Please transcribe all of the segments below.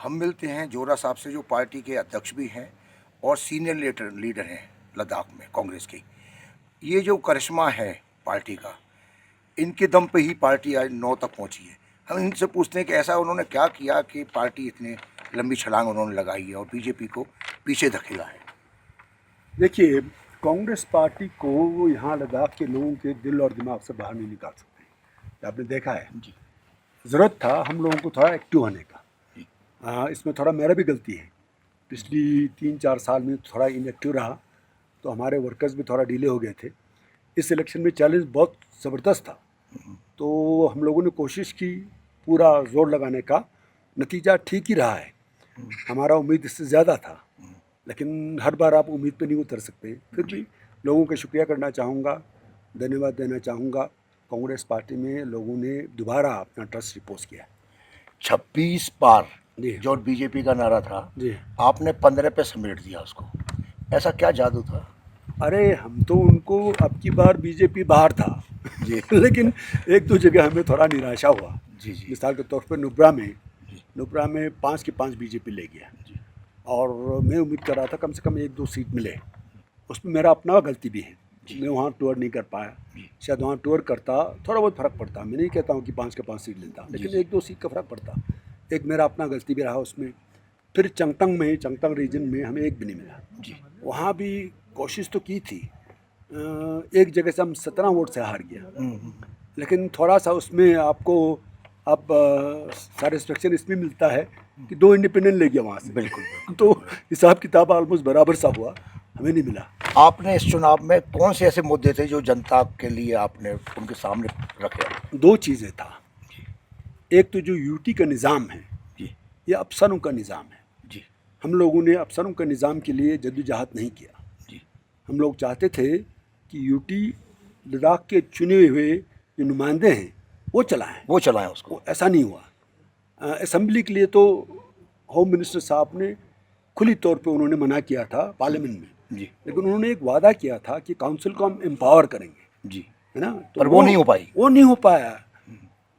हम मिलते हैं जोरा साहब से, जो पार्टी के अध्यक्ष भी हैं और सीनियर लीडर हैं लद्दाख में कांग्रेस की। ये जो करिश्मा है पार्टी का, इनके दम पे ही पार्टी आज 9 तक पहुंची है। हम इनसे पूछते हैं कि ऐसा उन्होंने क्या किया कि पार्टी इतने लंबी छलांग उन्होंने लगाई है और बीजेपी को पीछे धकेला है। देखिए, कांग्रेस पार्टी को यहाँ लद्दाख के लोगों के दिल और दिमाग से बाहर नहीं निकाल सकते। आपने देखा है जी। ज़रूरत था हम लोगों को थोड़ा एक्टिव होने का। जी। इसमें थोड़ा मेरा भी गलती है। पिछली 3-4 साल में थोड़ा इनएक्टिव रहा तो हमारे वर्कर्स भी थोड़ा डिले हो गए थे। इस इलेक्शन में चैलेंज बहुत ज़बरदस्त था, तो हम लोगों ने कोशिश की पूरा जोर लगाने का। नतीजा ठीक ही रहा है। हमारा उम्मीद इससे ज़्यादा था, लेकिन हर बार आप उम्मीद पे नहीं उतर सकते। फिर भी लोगों का शुक्रिया करना चाहूँगा, धन्यवाद देना चाहूँगा। कांग्रेस पार्टी में लोगों ने दोबारा अपना ट्रस्ट रिपोज किया। 26 पार जी। जो बीजेपी का नारा था, जी। आपने 15 पे समेट दिया उसको। ऐसा क्या जादू था? अरे हम तो उनको अब की बार बीजेपी बाहर था जी। लेकिन एक दो जगह हमें थोड़ा निराशा हुआ। जी जी। मिसाल के तौर पर नुब्रा में 5 की 5 बीजेपी ले गया जी। और मैं उम्मीद कर रहा था कम से कम 1-2 सीट मिले। उसमें मेरा अपना गलती भी है, मैं वहाँ टूर नहीं कर पाया। शायद वहाँ टूर करता थोड़ा बहुत फ़र्क पड़ता। मैं नहीं कहता हूँ कि 5 के 5 सीट लेता, लेकिन 1-2 सीट का फ़र्क पड़ता। एक मेरा अपना गलती भी रहा उसमें। फिर चंगतंग रीजन में हमें एक भी नहीं मिला। जी। वहाँ भी कोशिश तो की थी। एक जगह से हम 17 वोट से हार गया, लेकिन थोड़ा सा उसमें आपको अब सेटिस्फेक्शन इसमें मिलता है कि 2 इंडिपेंडेंट ले गया वहाँ से। बिल्कुल। तो हिसाब किताब ऑलमोस्ट बराबर सा हुआ, हमें नहीं मिला। आपने इस चुनाव में कौन से ऐसे मुद्दे थे जो जनता के लिए आपने उनके सामने रखे? 2 चीज़ें था। एक तो जो यूटी का निज़ाम है, जी। ये अफसरों का निज़ाम है। जी। हम लोगों ने अफसरों के निज़ाम के लिए जद्दोजहद नहीं किया। जी। हम लोग चाहते थे कि यूटी लद्दाख के चुने हुए जो नुमाइंदे हैं वो चलाएं उसको। ऐसा नहीं हुआ। असेंबली के लिए तो होम मिनिस्टर साहब ने खुली तौर पे उन्होंने मना किया था पार्लियामेंट में। जी। लेकिन उन्होंने एक वादा किया था कि काउंसिल को हम एम्पावर करेंगे। जी। है ना? तो पर वो नहीं हो पाई।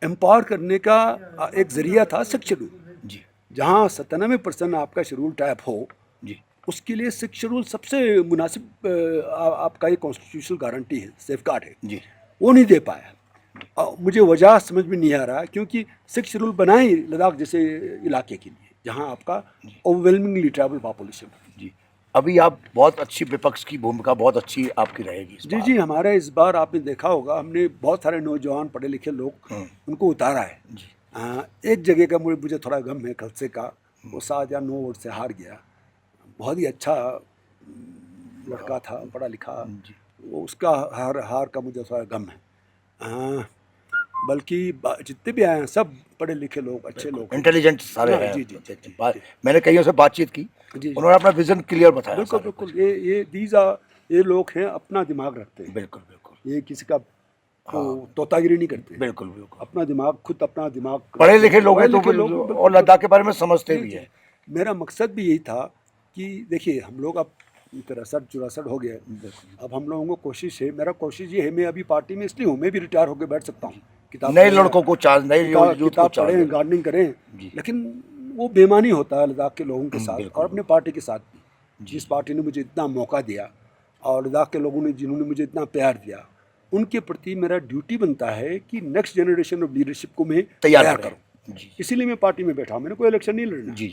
एम्पावर करने का एक जरिया था 6 शेड्यूल। जी। जहाँ 97% आपका शेड्यूल टाइप हो, जी। उसके लिए 6 शेड्यूल सबसे मुनासिब आपका ये कॉन्स्टिट्यूशनल गारंटी है, सेफगार्ड है। जी। वो नहीं दे पाया। मुझे वजह समझ में नहीं आ रहा, क्योंकि 6 शेड्यूल बनाए लद्दाख जैसे इलाके के लिए जहाँ आपका ओवरवेलमिंगली ट्राइबल पॉपुलेशन है। जी। अभी आप बहुत अच्छी विपक्ष की भूमिका बहुत अच्छी आपकी रहेगी इस बार। जी, हमारे इस बार आपने देखा होगा, हमने बहुत सारे नौजवान पढ़े लिखे लोग उनको उतारा है। जी। एक जगह का मुझे थोड़ा गम है, खलसे का। वो 7 या 9 वोट से हार गया। बहुत ही अच्छा लड़का था, पढ़ा लिखा। वो उसका हार का मुझे थोड़ा गम है। बल्कि जितने भी आए हैं सब पढ़े लिखे लोग, अच्छे लोग, इंटेलिजेंट सारे हैं। जी। मैंने कईयों से बातचीत की, उन्होंने अपना विजन क्लियर बताया। बिल्कुल। ये लोग हैं, अपना दिमाग रखते हैं। बिल्कुल। ये किसी का तोतागिरी नहीं करते। बिल्कुल। अपना दिमाग, खुद अपना दिमाग, पढ़े लिखे लोग हैं तो और लद्दाख के बारे में समझते भी हैं। मेरा मकसद भी यही था कि देखिए हम लोग अब 63-64 हो गए। अब हम लोगों को कोशिश है, मेरा कोशिश ये है, मैं अभी पार्टी में इसलिए हूँ, मैं भी रिटायर होकर बैठ सकता हूँ। नए लड़कों को चार्ज, नए किताब पढ़ें, गार्डनिंग करें, लेकिन वो बेईमानी होता है लद्दाख के लोगों के साथ और अपने पार्टी के साथ भी। जिस पार्टी ने मुझे इतना मौका दिया और लद्दाख के लोगों ने जिन्होंने मुझे इतना प्यार दिया, उनके प्रति मेरा ड्यूटी बनता है कि नेक्स्ट जनरेशन ऑफ लीडरशिप को मैं तैयार करूँ। इसीलिए मैं पार्टी में बैठा हूँ। मैंने कोई इलेक्शन नहीं लड़ना। जी,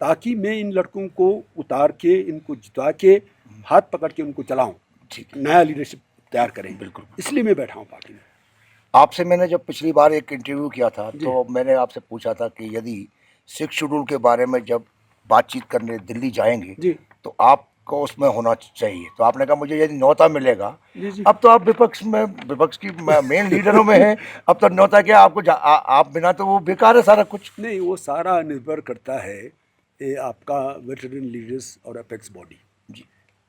ताकि मैं इन लड़कों को उतार के, इनको जिता के, हाथ पकड़ के उनको चलाऊं, नया लीडरशिप तैयार करें। बिल्कुल। इसलिए मैं बैठा हूँ पार्टी में। आपसे मैंने जब पिछली बार एक इंटरव्यू किया था तो मैंने आपसे पूछा था कि यदि 6 शेड्यूल के बारे में जब बातचीत करने दिल्ली जाएंगे तो आपको उसमें होना चाहिए। तो आपने कहा मुझे यदि न्योता मिलेगा। अब तो आप विपक्ष की मेन लीडरों में हैं, अब तो न्योता क्या आपको आप बिना तो वो बेकार है सारा कुछ। नहीं, वो सारा निर्भर करता है ये आपका वेटरन लीडर्स और अपेक्स बॉडी। जी,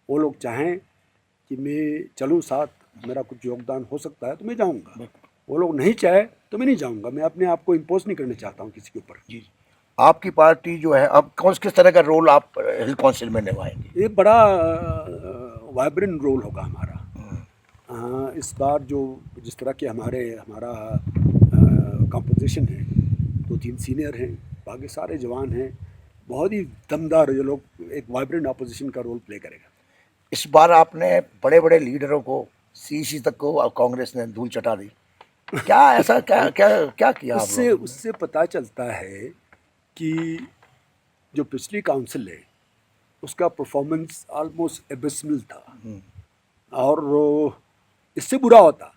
वो लोग चाहें कि मैं चलूँ साथ, मेरा कुछ योगदान हो सकता है तो मैं जाऊँगा। वो लोग नहीं चाहे तो मैं नहीं जाऊँगा। मैं अपने आप को इम्पोज नहीं करना चाहता हूँ किसी के ऊपर। जी। आपकी पार्टी जो है, अब किस तरह का रोल आप हिल काउंसिल में निभाएंगे? ये बड़ा वाइब्रेंट रोल होगा हमारा। इस बार जो जिस तरह के हमारा कंपोजिशन है, 2-3 सीनियर हैं, बाकी सारे जवान हैं, बहुत ही दमदार ये लोग, एक वाइब्रेंट अपोजिशन का रोल प्ले करेगा। इस बार आपने बड़े बड़े लीडरों को, सीसी तक को कांग्रेस ने धूल चटा दी, क्या ऐसा क्या क्या क्या किया आप उससे लोगों ने? उससे पता चलता है कि जो पिछली काउंसिल है उसका परफॉर्मेंस ऑलमोस्ट एबिसमल था। और इससे बुरा होता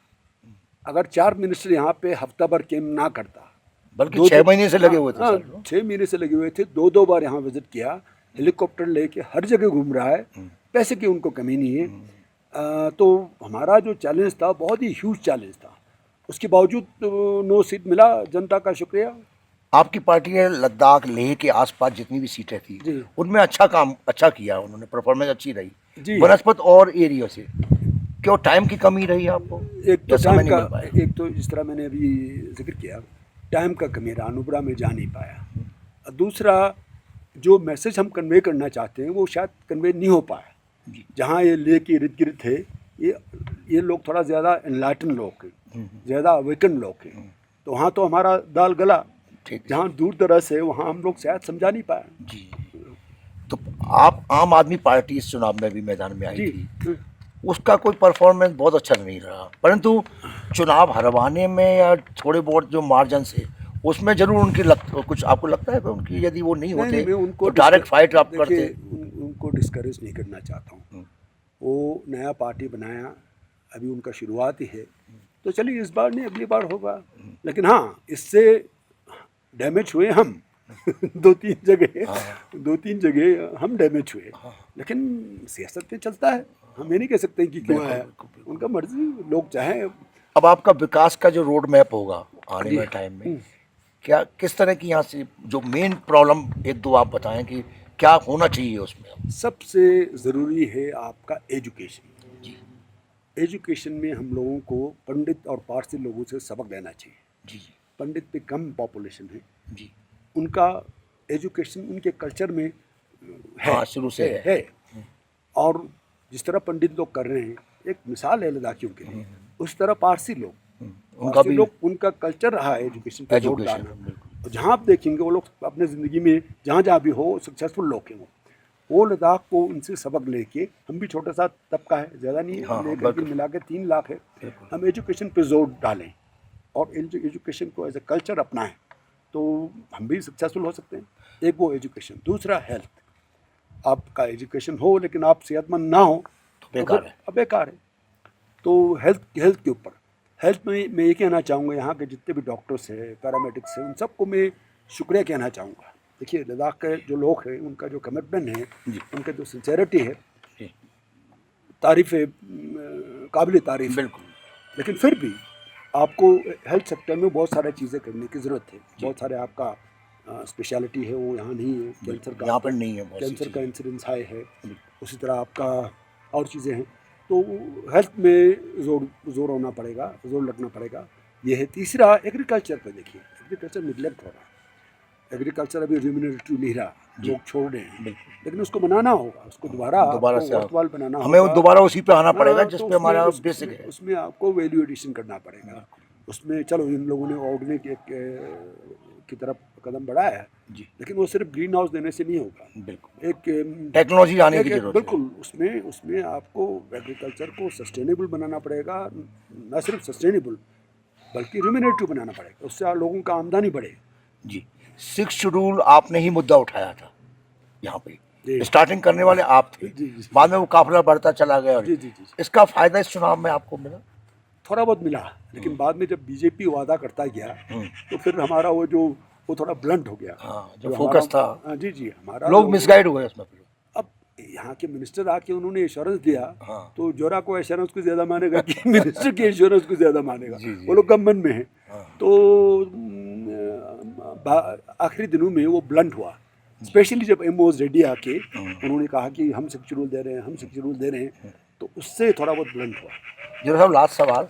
अगर 4 मिनिस्टर यहाँ पे हफ्ता भर कैम ना करता, बल्कि दो 6 महीने से लगे हुए थे हाँ, सर। 6 महीने से लगे हुए थे, 2 बार यहाँ विजिट किया, हेलीकॉप्टर लेके हर जगह घूम रहा है, पैसे की उनको कमी नहीं है। तो हमारा जो चैलेंज था बहुत ही ह्यूज चैलेंज था, उसके बावजूद नो सीट मिला, जनता का शुक्रिया। आपकी पार्टी ने लद्दाख लेह के आसपास जितनी भी सीटें थी जी। उनमें अच्छा काम अच्छा किया, उन्होंने परफॉर्मेंस अच्छी रही जी। बनस्पत और एरिया से। क्यों टाइम की कमी रही आपको? एक तो या समय टाइम नहीं का, मिल पाया? एक तो जिस तरह मैंने अभी जिक्र किया, टाइम का कमी रहा, अनुपरा में जा नहीं पाया। और दूसरा, जो मैसेज हम कन्वे करना चाहते हैं वो शायद कन्वे नहीं हो पाया। जहाँ ये ले के इर्द गिर्द थे, ये लोग थोड़ा ज़्यादा एनलाइटन लोग हैं, ज़्यादा अवेकन लोग हैं, तो वहाँ तो हमारा दाल गला। जहाँ दूर दराज है वहाँ हम लोग शायद समझा नहीं पाए। जी। तो आप आम आदमी पार्टी इस चुनाव में भी मैदान में आई जी। थी, उसका कोई परफॉर्मेंस बहुत अच्छा नहीं रहा, परंतु चुनाव हरवाने में या थोड़े बहुत जो मार्जिन से उसमें जरूर उनकी कुछ आपको लगता है कि उनकी यदि वो नहीं होते मैं उनको तो डायरेक्ट फाइट आप देखिए, करते? उनको डिस्करेज नहीं करना चाहता हूँ। वो नया पार्टी बनाया, अभी उनका शुरुआत ही है, तो चलिए इस बार नहीं अगली बार होगा। लेकिन हाँ, इससे डैमेज हुए हम दो तीन जगह हम डैमेज हुए। लेकिन सियासत में चलता है, हम ये नहीं कह सकते कि क्यों आया, उनका मर्जी, लोग चाहें। अब आपका विकास का जो रोड मैप होगा आने जी। वाले टाइम में, क्या किस तरह की यहाँ से जो मेन प्रॉब्लम एक दो आप बताएं कि क्या होना चाहिए उसमें? सबसे ज़रूरी है आपका एजुकेशन। जी एजुकेशन में हम लोगों को पंडित और पारसी लोगों से सबक लेना चाहिए। जी पंडित पे कम पॉपुलेशन है, जी। उनका एजुकेशन उनके कल्चर में है, हाँ, शुरू से है। और जिस तरह पंडित लोग कर रहे हैं, एक मिसाल है लद्दाखियों के लिए, उस तरह पारसी लोग, उनका भी उनका कल्चर रहा है एजुकेशन पे जोर एजुकेशन, डालना। बिल्कुल। और जहाँ आप देखेंगे वो लोग अपने ज़िंदगी में जहाँ जहाँ भी हो सक्सेसफुल लोग हैं। वो लद्दाख को उनसे सबक लेके, हम भी छोटा सा तबका है, ज़्यादा नहीं है, हाँ, लेकर के मिला के 3 लाख है, हम एजुकेशन पे जोर डालें और एजुकेशन को एज ए कल्चर अपनाएं, तो हम भी सक्सेसफुल हो सकते हैं। एक वो एजुकेशन, दूसरा हेल्थ। आपका एजुकेशन हो लेकिन आप सेहतमंद ना हो तो बेकार फिर है। अब बेकार है। तो हेल्थ के ऊपर, हेल्थ में मैं ये कहना चाहूँगा, यहाँ के जितने भी डॉक्टर्स हैं, पैरामेडिक्स हैं, उन सबको मैं शुक्रिया कहना चाहूँगा। देखिए, लद्दाख के जो लोग हैं उनका जो कमिटमेंट है, उनका जो सिंसेरिटी है, तारीफ़ है, काबिल तारीफ़। बिल्कुल। लेकिन फिर भी आपको हेल्थ सेक्टर में बहुत सारी चीज़ें करने की ज़रूरत है। बहुत सारे आपका स्पेशलिटी है वो यहाँ नहीं है, कैंसर का यहाँ पर नहीं है, बहुत सी कैंसर का चीज़ें। इंसिडेंस हाई है, उसी तरह आपका और चीज़ें हैं। तो हेल्थ में जोर होना पड़ेगा, जोर लगना पड़ेगा, ये है। तीसरा, एग्रीकल्चर पे देखिए, एग्रीकल्चर निगलेक्ट हो रहा है। एग्रीकल्चर अभी रिम्यूनरेटिव नहीं रहा, लोग छोड़ रहे हैं, लेकिन उसको बनाना होगा, उसको दोबारा से वर्थवाल बनाना हमें होगा। दोबारा उसी पे आना पड़ेगा हाँ, जिस तो पे हमारा उसमें बेसिक है। उसमें आपको वैल्यू एडिशन करना पड़ेगा। उसमें चलो इन लोगों ने ऑर्गेनिक की तरफ कदम बढ़ाया है, लेकिन वो सिर्फ ग्रीन हाउस देने से नहीं होगा। बिल्कुल, एक टेक्नोलॉजी आने की जरूरत है। बिल्कुल, उसमें आपको एग्रीकल्चर को सस्टेनेबल बनाना पड़ेगा, न सिर्फ सस्टेनेबल बल्कि रिम्यूनरेटिव बनाना पड़ेगा, उससे लोगों का आमदनी बढ़े। जी, 6 शेड्यूल आपने ही मुद्दा उठाया था यहाँ पे, स्टार्टिंग करने वाले आप थे, बाद में वो काफिला बढ़ता चला गया। और इसका फायदा इस चुनाव में आपको मिला? थोड़ा बहुत मिला, लेकिन बाद में जब बीजेपी वादा करता गया तो फिर हमारा वो थोड़ा ब्लंट हो गया। हाँ, जो फोकस था। जी, हमारा लोग मिसगाइड हुए उसमें। फिर अब यहाँ के मिनिस्टर आके उन्होंने एश्योरेंस दिया, तो जोरा को एश्योरेंस को ज़्यादा मानेगा कि मिनिस्टर के एश्योरेंस को ज़्यादा मानेगा। वो लोग कम मन में हैं, तो आखिरी दिनों में वो ब्लंट हुआ। स्पेशली जब एमओएस रेड्डी आके उन्होंने कहा कि हम 6 शेड्यूल दे रहे हैं, हम 6 शेड्यूल दे रहे हैं, तो उससे थोड़ा बहुत ब्लंट हुआ। जो साहब, लास्ट सवाल,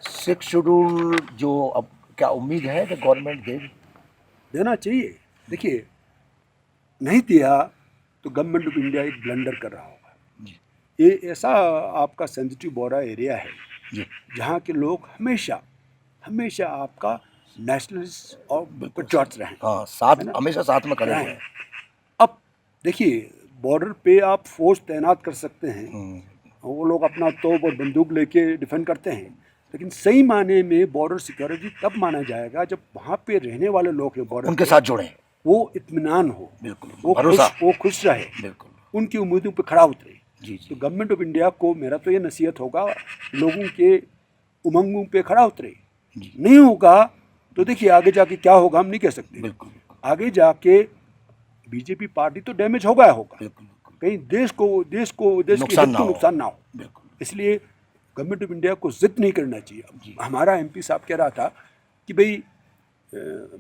6 शेड्यूल जो अब क्या उम्मीद है कि गवर्नमेंट देना चाहिए? देखिए, नहीं दिया तो गवर्नमेंट ऑफ इंडिया एक ब्लंडर कर रहा होगा। ये ऐसा आपका सेंसिटिव बोरा एरिया है जहाँ के लोग हमेशा आपका नेशनलिस्ट और पेट्रियट्स रहे। हाँ, साथ हमेशा साथ में खड़े हुए हैं। अब देखिए, बॉर्डर पे आप फोर्स तैनात कर सकते हैं, वो लोग अपना तोप और बंदूक लेके डिफेंड करते हैं, लेकिन सही माने में बॉर्डर सिक्योरिटी तब माना जाएगा जब वहाँ पे रहने वाले लोग हैं बॉर्डर उनके साथ जुड़े, वो इत्मीनान हो, बिल्कुल, वो खुश रहे, बिल्कुल, उनकी उम्मीदों पे खड़ा उतरे। जी तो गवर्नमेंट ऑफ इंडिया को मेरा तो ये नसीहत होगा, लोगों के उमंगों पे खड़ा उतरे। नहीं होगा तो देखिए आगे जाके क्या होगा हम नहीं कह सकते। बिल्कुल, आगे जाके बीजेपी पार्टी तो डैमेज हो गया होगा, बिल्कुल, कहीं देश की नुकसान नुकसान ना हो। बिल्कुल, इसलिए गवर्नमेंट ऑफ इंडिया को जिद नहीं करना चाहिए। हमारा एमपी साहब कह रहा था कि भाई,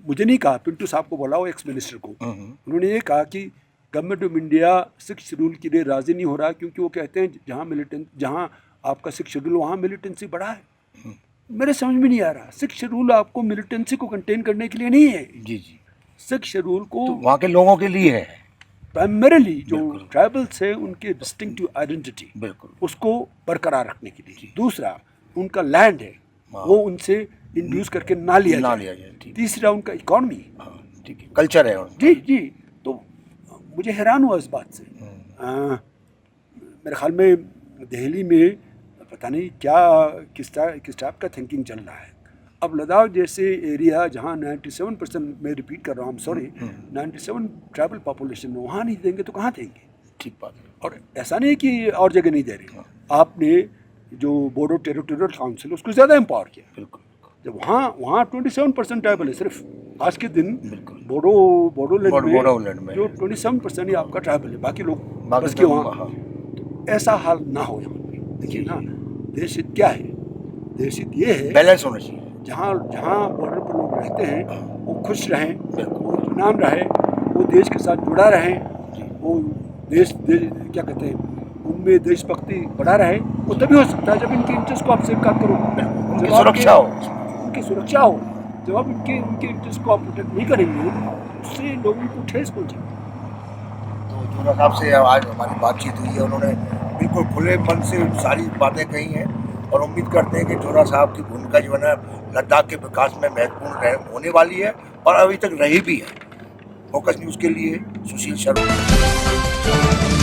मुझे नहीं कहा, पिंटू साहब को बोला, वो एक्स मिनिस्टर को, उन्होंने ये कहा कि गवर्नमेंट ऑफ इंडिया 6 शेड्यूल के लिए राजी नहीं हो रहा, क्योंकि वो कहते हैं जहाँ आपका 6 शेड्यूल वहाँ मिलिटेंसी बढ़ा है। मेरे समझ में नहीं आ रहा, 6 शेड्यूल आपको मिलिटेंसी को कंटेन करने के लिए नहीं है। जी जी, 6 शेड्यूल को तो वहाँ के लोगों के लिए है, प्राइमरीली जो ट्राइबल्स है उनके डिस्टिंक्टिव आइडेंटिटी, बिल्कुल, उसको बरकरार रखने के लिए। दूसरा, उनका लैंड है, वो उनसे इंड्यूस करके ना लिया जाए। तीसरा, उनका इकॉनमी, ठीक है, कल्चर है। जी जी। तो मुझे हैरान हुआ इस बात से। मेरे ख्याल में दिल्ली में पता नहीं क्या किस टाइप का थिंकिंग चल रहा है। अब लद्दाख जैसे एरिया जहाँ 97%, मैं रिपीट कर रहा हूँ, 97 ट्राइबल पॉपुलेशन में, वहाँ नहीं देंगे तो कहाँ देंगे? ठीक बात है। और ऐसा नहीं कि और जगह नहीं दे रहे, आपने जो बोडो टेरिटोरियल काउंसिल उसको ज़्यादा एम्पावर किया। बिल्कुल, जब वहाँ 27% ट्राइबल है सिर्फ, आज के दिन बोडोलैंड में जो 27% ही आपका ट्राइबल है, बाकी लोग बस के वहाँ। तो ऐसा हाल ना हो यहाँ पे। देखिए ना, देश हित क्या है? देश हित ये है, बैलेंस होना चाहिए। जहाँ बॉर्डर पर लोग रहते हैं वो खुश रहें, वो इत्मीनान रहे, वो देश के साथ जुड़ा रहे, वो देश क्या कहते हैं, उनमें देशभक्ति बढ़ा रहे। वो तभी हो सकता है जब इनके इंटरेस्ट को आप सेफगार्ड करोगे, उनकी सुरक्षा हो। जब आप उनके इंटरेस्ट को आप प्रोटेक्ट नहीं करेंगे, उससे लोगों को ठेस पहुँचेगी। तो जोरा साहब से आज हमारी बातचीत हुई है, उन्होंने बिल्कुल खुले मन से सारी बातें कही हैं, और उम्मीद करते हैं कि जोरा साहब की भूमिका जो है ना लद्दाख के विकास में महत्वपूर्ण होने वाली है, और अभी तक रही भी है। फोकस न्यूज़ के लिए सुशील शर्मा।